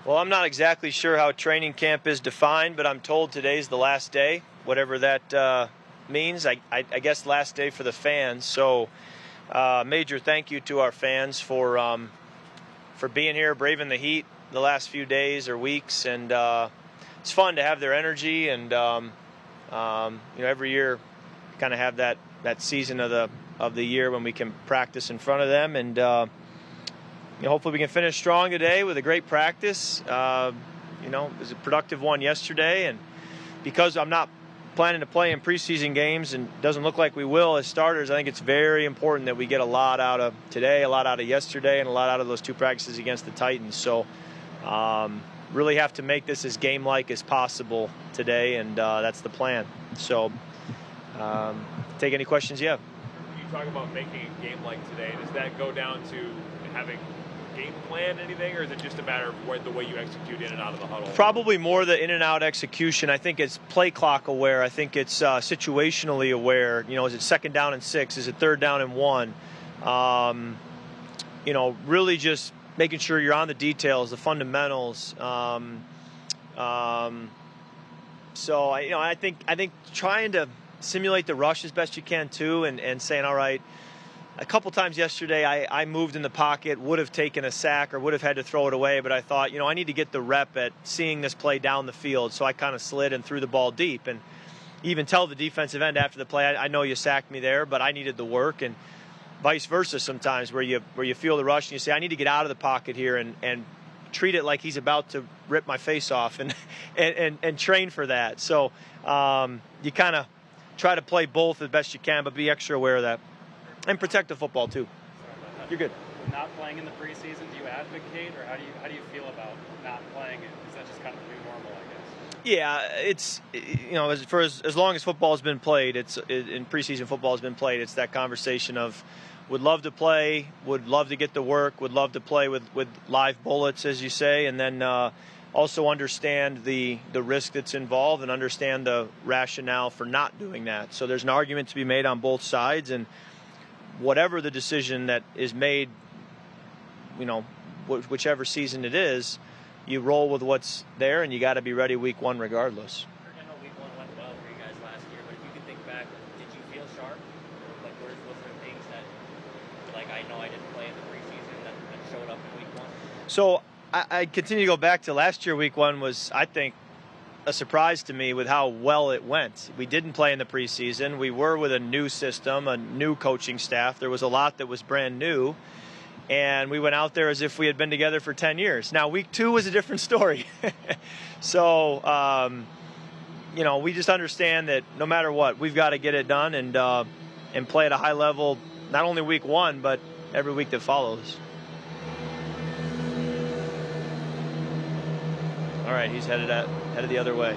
Well, I'm not exactly sure how training camp is defined, but I'm told today's the last day, whatever that means. I guess last day for the fans. So major thank you to our fans for being here, braving the heat the last few days or weeks, and it's fun to have their energy. And every year, kind of have that season of the year when we can practice in front of them, and hopefully we can finish strong today with a great practice. It was a productive one yesterday, and because I'm not planning to play in preseason games and doesn't look like we will as starters, I think it's very important that we get a lot out of today, a lot out of yesterday, and a lot out of those two practices against the Titans. So really have to make this as game-like as possible today, and that's the plan. So take any questions you have. When you talk about making a game-like today, does that go down to having game plan anything, or is it just a matter of the way you execute in and out of the huddle? Probably more the in and out execution. I think it's play clock aware. I think it's situationally aware. Is it 2nd down and 6? Is it 3rd down and 1? Really just making sure you're on the details, the fundamentals. So I think trying to simulate the rush as best you can too, and saying, all right. A couple times yesterday, I moved in the pocket, would have taken a sack or would have had to throw it away, but I thought, I need to get the rep at seeing this play down the field, so I kind of slid and threw the ball deep. And even tell the defensive end after the play, I know you sacked me there, but I needed the work, and vice versa sometimes, where you feel the rush and you say, I need to get out of the pocket here and treat it like he's about to rip my face off and train for that. So you kind of try to play both as best you can, but be extra aware of that. And protect the football too. You're good. Not playing in the preseason, do you advocate, or how do you feel about not playing it? Is that just kind of the new normal, I guess? Yeah, it's as long as football has been played, in preseason football has been played. It's that conversation of would love to play, would love to get the work, would love to play with live bullets, as you say, and then also understand the risk that's involved and understand the rationale for not doing that. So there's an argument to be made on both sides, and whatever the decision that is made, whichever season it is, you roll with what's there, and you got to be ready week 1 regardless. I know week 1 went well for you guys last year, but if you could think back, did you feel sharp? Like, was there things that, I know I didn't play in the preseason that showed up in week 1? So I continue to go back to last year. Week 1 was, I think, a surprise to me with how well it went. We didn't play in the preseason. We were with a new system, a new coaching staff. There was a lot that was brand new, and we went out there as if we had been together for 10 years. Now, week 2 was a different story. So, we just understand that no matter what, we've got to get it done and play at a high level, not only week 1, but every week that follows. All right, he's headed the other way.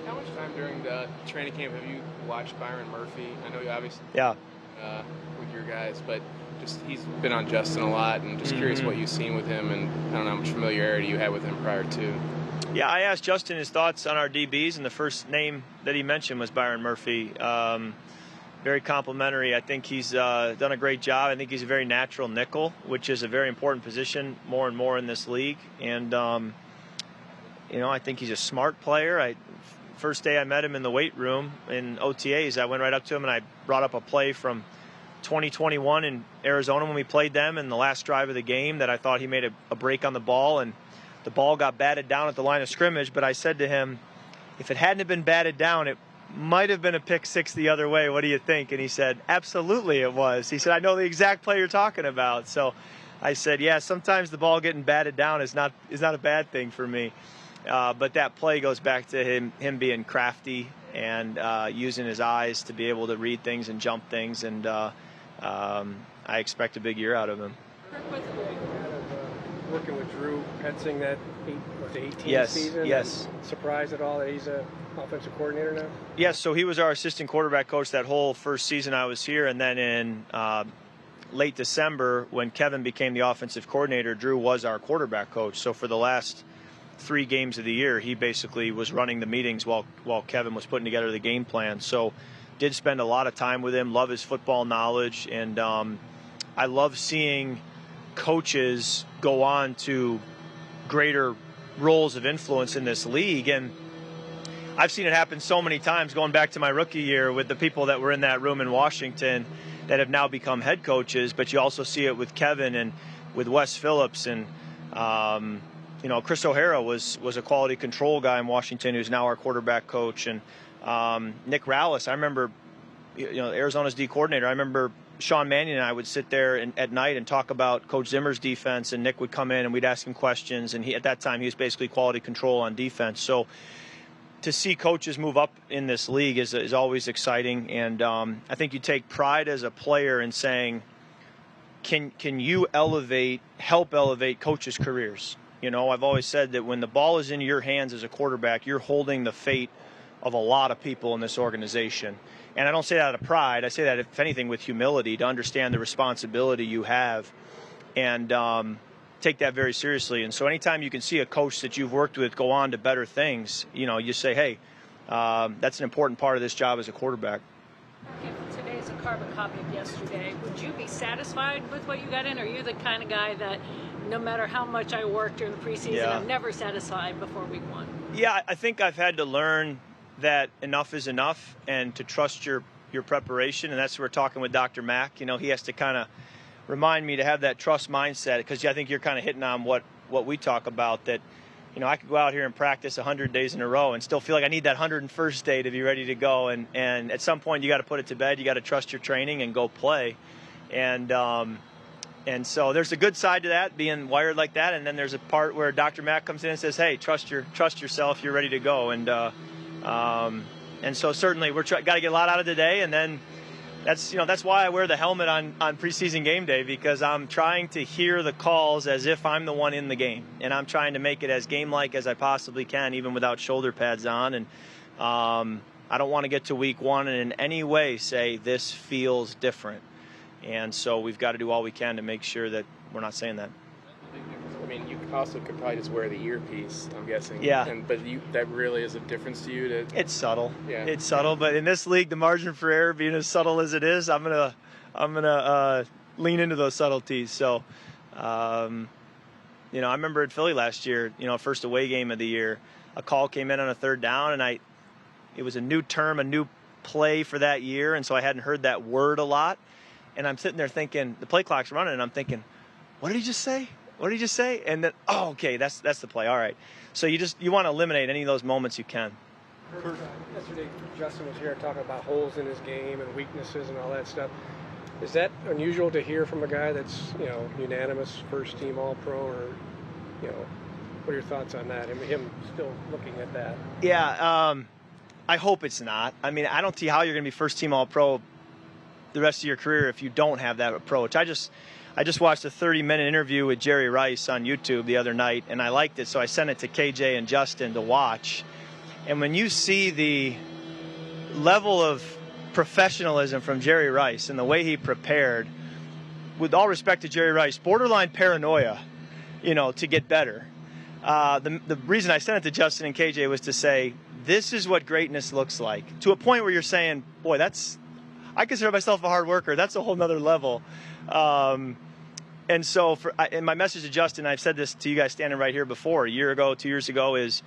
How much time during the training camp have you watched Byron Murphy? I know you obviously with your guys, but just he's been on Justin a lot, and just curious what you've seen with him, and I don't know how much familiarity you had with him prior to. Yeah, I asked Justin his thoughts on our DBs, and the first name that he mentioned was Byron Murphy. Very complimentary. I think he's done a great job. I think he's a very natural nickel, which is a very important position more and more in this league. And, I think he's a smart player. First day I met him in the weight room in OTAs, I went right up to him and I brought up a play from 2021 in Arizona when we played them in the last drive of the game that I thought he made a break on the ball, and the ball got batted down at the line of scrimmage. But I said to him, if it hadn't been batted down, it might have been a pick 6 the other way. What do you think? And he said, absolutely it was. He said, I know the exact play you're talking about. So I said, yeah, sometimes the ball getting batted down is not a bad thing for me. But that play goes back to him being crafty and using his eyes to be able to read things and jump things. And I expect a big year out of him. Working with Drew Petzing that 18 season. Yes. Surprised at all that he's a offensive coordinator now? Yes, so he was our assistant quarterback coach that whole first season I was here, and then in late December when Kevin became the offensive coordinator, Drew was our quarterback coach. So for the last 3 games of the year, he basically was running the meetings while Kevin was putting together the game plan. So did spend a lot of time with him, love his football knowledge, and I love seeing coaches go on to greater roles of influence in this league. And I've seen it happen so many times going back to my rookie year with the people that were in that room in Washington that have now become head coaches, but you also see it with Kevin and with Wes Phillips. And Chris O'Hara was a quality control guy in Washington who's now our quarterback coach. And Nick Rallis, I remember, Arizona's D coordinator, I remember Sean Mannion and I would sit there at night and talk about Coach Zimmer's defense, and Nick would come in and we'd ask him questions, and at that time he was basically quality control on defense. So to see coaches move up in this league is always exciting, and I think you take pride as a player in saying, can you help elevate coaches' careers? I've always said that when the ball is in your hands as a quarterback, you're holding the fate of a lot of people in this organization. And I don't say that out of pride. I say that, if anything, with humility, to understand the responsibility you have and take that very seriously. And so anytime you can see a coach that you've worked with go on to better things, you say, hey, that's an important part of this job as a quarterback. If today's a carbon copy of yesterday, would you be satisfied with what you got in? Or are you the kind of guy that no matter how much I work during the preseason, I'm never satisfied before week 1? Yeah, I think I've had to learn that enough is enough and to trust your preparation. And that's where we're talking with Dr. Mack. He has to kind of remind me to have that trust mindset, because I think you're kind of hitting on what we talk about, that, I could go out here and practice 100 days in a row and still feel like I need that 101st day to be ready to go. And at some point you got to put it to bed. You got to trust your training and go play. And so there's a good side to that, being wired like that. And then there's a part where Dr. Mack comes in and says, hey, trust yourself. You're ready to go. And so certainly got to get a lot out of today, and then that's why I wear the helmet on preseason game day, because I'm trying to hear the calls as if I'm the one in the game, and I'm trying to make it as game-like as I possibly can, even without shoulder pads on. And I don't want to get to week 1 and in any way say this feels different. And so we've got to do all we can to make sure that we're not saying that. I mean, you also could probably just wear the earpiece, I'm guessing. Yeah. But that really is a difference to you? It's subtle. Yeah. It's subtle, but in this league, the margin for error being as subtle as it is, I'm gonna lean into those subtleties. So, I remember at Philly last year, first away game of the year, a call came in on a 3rd down, and it was a new term, a new play for that year, and so I hadn't heard that word a lot, and I'm sitting there thinking, the play clock's running, and I'm thinking, what did he just say? What did he just say? And then, okay, that's the play. All right. So you want to eliminate any of those moments you can. Yesterday, Justin was here talking about holes in his game and weaknesses and all that stuff. Is that unusual to hear from a guy that's, unanimous first-team All-Pro, or, what are your thoughts on that? I mean, him still looking at that. Yeah, I hope it's not. I mean, I don't see how you're going to be first-team All-Pro the rest of your career if you don't have that approach. I just watched a 30-minute interview with Jerry Rice on YouTube the other night, and I liked it, so I sent it to KJ and Justin to watch. And when you see the level of professionalism from Jerry Rice and the way he prepared, with all respect to Jerry Rice, borderline paranoia, to get better. The reason I sent it to Justin and KJ was to say, this is what greatness looks like. To a point where you're saying, boy, I consider myself a hard worker. That's a whole nother level. And so in my message to Justin, I've said this to you guys standing right here before, a year ago, 2 years ago, is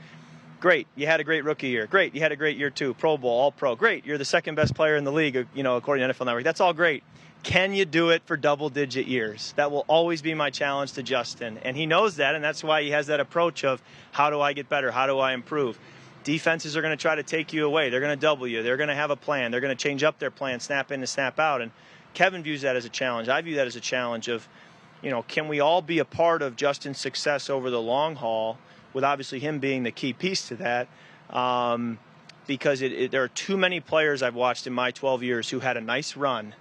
great. You had a great rookie year. Great. You had a great year 2, Pro Bowl, All-Pro. Great. You're the 2nd best player in the league, according to NFL Network. That's all great. Can you do it for double-digit years? That will always be my challenge to Justin. And he knows that, and that's why he has that approach of, how do I get better? How do I improve? Defenses are going to try to take you away. They're going to double you. They're going to have a plan. They're going to change up their plan, snap in and snap out. And Kevin views that as a challenge. I view that as a challenge of, can we all be a part of Justin's success over the long haul, with obviously him being the key piece to that, because there are too many players I've watched in my 12 years who had a nice run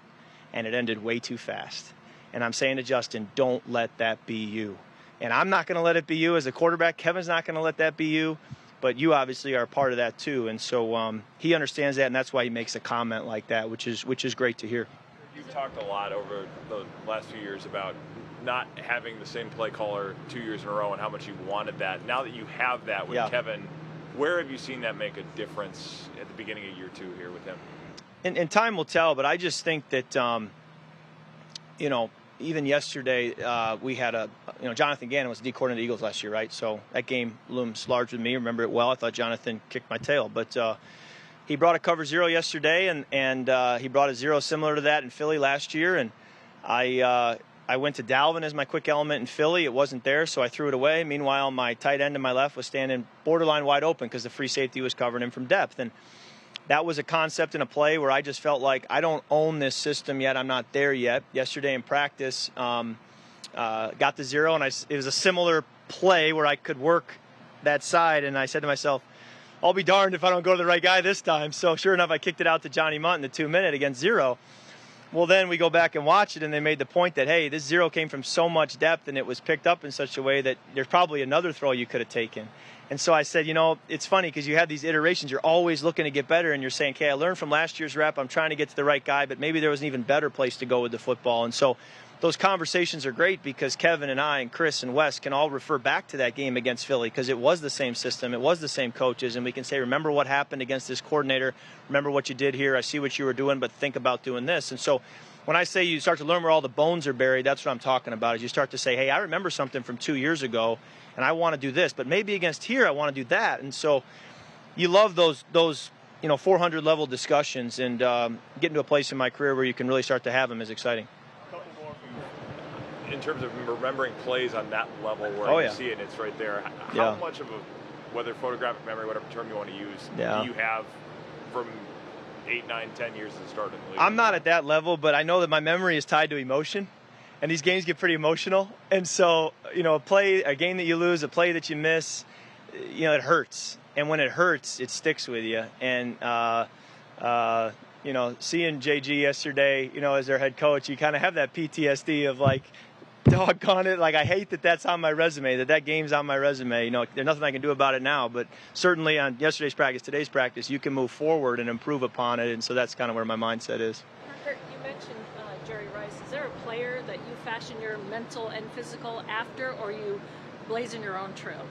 and it ended way too fast. And I'm saying to Justin, don't let that be you. And I'm not going to let it be you as a quarterback. Kevin's not going to let that be you. But you obviously are a part of that too. And so he understands that, and that's why he makes a comment like that, which is great to hear. You've talked a lot over the last few years about not having the same play caller 2 years in a row and how much you wanted that. Now that you have that with Kevin, where have you seen that make a difference at the beginning of year 2 here with him? And time will tell, but I just think that, even yesterday, we had Jonathan Gannon was the D coordinator of the Eagles last year, right? So that game looms large with me. Remember it well. I thought Jonathan kicked my tail. But he brought a cover 0 yesterday, and he brought a 0 similar to that in Philly last year. And I went to Dalvin as my quick element in Philly. It wasn't there, so I threw it away. Meanwhile, my tight end to my left was standing borderline wide open because the free safety was covering him from depth. And that was a concept and a play where I just felt like I don't own this system yet. I'm not there yet. Yesterday in practice, got the 0, and it was a similar play where I could work that side. And I said to myself, I'll be darned if I don't go to the right guy this time. So sure enough, I kicked it out to Johnny Munt in the 2-minute against 0. Well, then we go back and watch it, and they made the point that, hey, this 0 came from so much depth, and it was picked up in such a way that there's probably another throw you could have taken. And so I said, it's funny because you have these iterations. You're always looking to get better, and you're saying, okay, I learned from last year's rep. I'm trying to get to the right guy, but maybe there was an even better place to go with the football. And so those conversations are great because Kevin and I and Chris and Wes can all refer back to that game against Philly because it was the same system. It was the same coaches, and we can say, remember what happened against this coordinator. Remember what you did here. I see what you were doing, but think about doing this. And so when I say you start to learn where all the bones are buried, that's what I'm talking about, is you start to say, hey, I remember something from 2 years ago, and I want to do this, but maybe against here I want to do that. And so you love those 400-level discussions, and getting to a place in my career where you can really start to have them is exciting. In terms of remembering plays on that level where you see it and it's right there, how much of whether photographic memory, whatever term you want to use, do you have from 8, 9, 10 years of starting the league? I'm not at that level, but I know that my memory is tied to emotion, and these games get pretty emotional. And so, a game that you lose, a play that you miss, it hurts. And when it hurts, it sticks with you. And, seeing JG yesterday, as their head coach, you kind of have that PTSD of like, doggone it, like I hate that that's on my resume, that game's on my resume. There's nothing I can do about it now, but certainly on yesterday's practice, today's practice, you can move forward and improve upon it, and so that's kind of where my mindset is. Kirk, you mentioned Jerry Rice. Is there a player that you fashion your mental and physical after, or you blazing your own trail?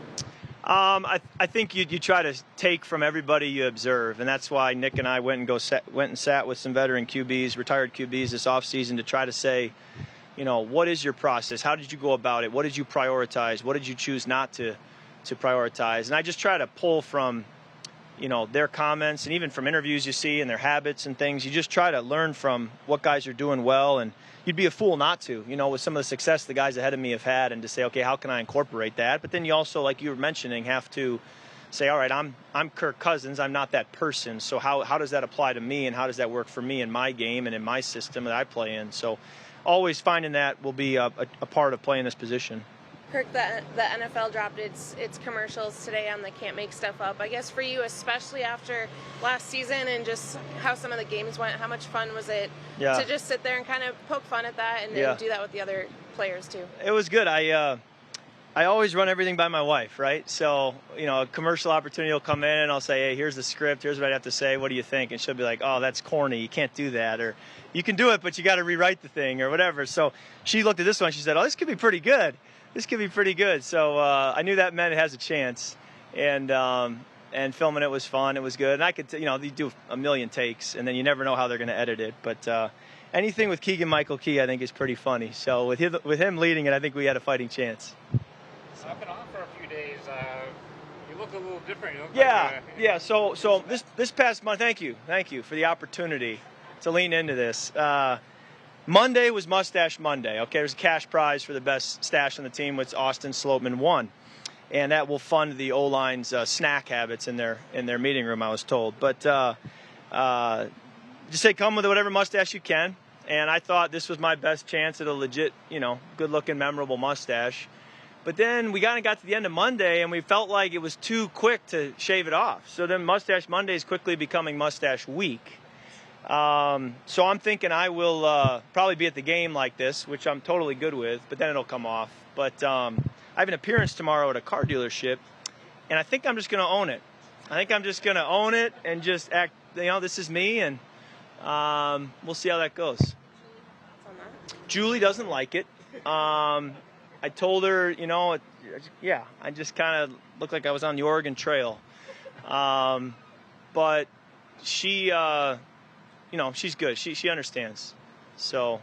I think you try to take from everybody you observe, and that's why Nick and I went and sat with some veteran QBs, retired QBs this offseason to try to say, what is your process? How did you go about it? What did you prioritize? What did you choose not to prioritize? And I just try to pull from, their comments and even from interviews you see and their habits and things. You just try to learn from what guys are doing well, and you'd be a fool not to, with some of the success the guys ahead of me have had, and to say, okay, how can I incorporate that? But then you also, like you were mentioning, have to say, all right, I'm Kirk Cousins. I'm not that person. So how does that apply to me, and how does that work for me in my game and in my system that I play in? So always finding that will be a part of playing this position. Kirk, the NFL dropped its commercials today on the Can't Make Stuff Up. I guess for you, especially after last season and just how some of the games went, how much fun was it to just sit there and kind of poke fun at that and do that with the other players too? It was good. I always run everything by my wife, right? So, a commercial opportunity will come in and I'll say, hey, here's the script, here's what I have to say, what do you think? And she'll be like, oh, that's corny, you can't do that. Or you can do it, but you got to rewrite the thing or whatever. So she looked at this one, she said, oh, this could be pretty good. This could be pretty good. So I knew that meant it has a chance. And filming it was fun, it was good. And I could, you do a million takes and then you never know how they're going to edit it. But anything with Keegan-Michael Key, I think, is pretty funny. So with him leading it, I think we had a fighting chance. I've been on for a few days. You look a little different. So this past month, thank you for the opportunity to lean into this. Monday was Mustache Monday. Okay, there's a cash prize for the best stash on the team, which Austin Slopeman won, and that will fund the O-line's snack habits in their meeting room, I was told. But just say come with whatever mustache you can, and I thought this was my best chance at a legit, good-looking, memorable mustache. But then we got to the end of Monday, and we felt like it was too quick to shave it off. So then Mustache Monday is quickly becoming Mustache Week. So I'm thinking I will probably be at the game like this, which I'm totally good with, but then it'll come off. But I have an appearance tomorrow at a car dealership, and I think I'm just going to own it. I think I'm just going to own it and just act, this is me, and we'll see how that goes. Julie doesn't like it. I told her, I just kind of looked like I was on the Oregon Trail. But she, she's good. She understands. So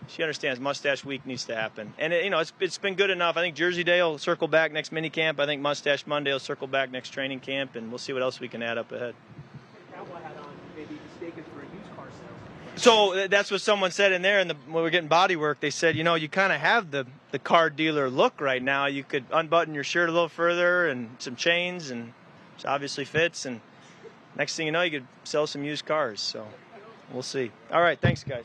She understands Mustache Week needs to happen. And, it's been good enough. I think Jersey Day will circle back next mini camp. I think Mustache Monday will circle back next training camp, and we'll see what else we can add up ahead. So that's what someone said in there, when we were getting body work. They said, you kind of have the car dealer look right now. You could unbutton your shirt a little further and some chains, and it obviously fits. And next thing you know, you could sell some used cars. So we'll see. All right, thanks, guys.